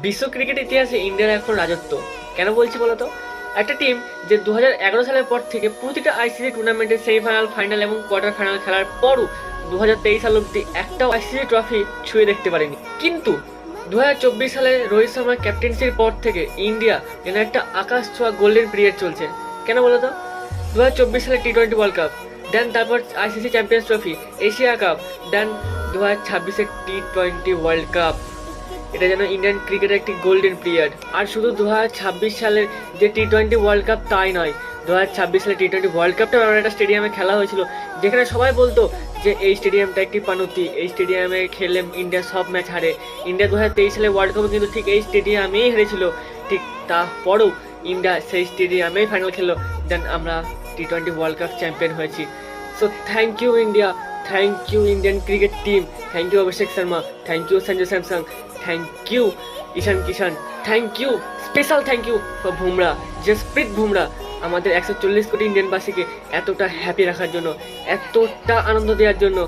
বিশ্ব ক্রিকেট ইতিহাসে ইন্ডিয়ার এখন রাজত্ব। কেন বলছি বলতো? একটা টিম যে 2011 সালের পর থেকে প্রতিটা আইসিসি টুর্নামেন্টে সেমিফাইনাল, ফাইনাল এবং কোয়ার্টার ফাইনাল খেলার পরও 2023 সাল অব্দি একটাও আইসিসি ট্রফি ছুঁয়ে দেখতে পারেনি। কিন্তু 2024 সালে রোহিত শর্মার ক্যাপ্টেন্সির পর থেকে ইন্ডিয়া যেন একটা আকাশ ছোঁয়া গোল্ডেন পিরিয়ড চলছে। কেন বলতো? 2024 সালে টি-20 ওয়ার্ল্ড কাপ, দেন তারপর ICC champions trophy, Asia cup, then 2026-এর টি-20 ওয়ার্ল্ড কাপ। এটা যেন ইন্ডিয়ান ক্রিকেটের একটি গোল্ডেন পিরিয়ড। আর শুধু 2026 সালের যে টি-20 ওয়ার্ল্ড কাপ তাই নয়, 2026 সালে টি-20 ওয়ার্ল্ড কাপটা এমন একটা স্টেডিয়ামে খেলা হয়েছিল যেখানে সবাই বলতো যে এই স্টেডিয়ামটা একটি পানুতি, এই স্টেডিয়ামে খেললে ইন্ডিয়া সব ম্যাচ হারে। ইন্ডিয়া 2023 সালে ওয়ার্ল্ড কাপে কিন্তু ঠিক এই স্টেডিয়ামেই হেরেছিল। ঠিক তারপরেও ইন্ডিয়া সেই স্টেডিয়ামেই ফাইনাল খেললো, দেন আমরা টি-20 ওয়ার্ল্ড কাপ চ্যাম্পিয়ন হয়েছি। So thank you India, thank you Indian cricket team, thank you Abhishek Sharma, thank you Sanju Samson, thank you Ishan Kishan, thank you, special thank you for Bumrah, Jasprit Bumrah, আমাদের 140 কোটি ইন্ডিয়ানবাসীকে এতটা হ্যাপি রাখার জন্য, এতটা আনন্দ দেওয়ার জন্য।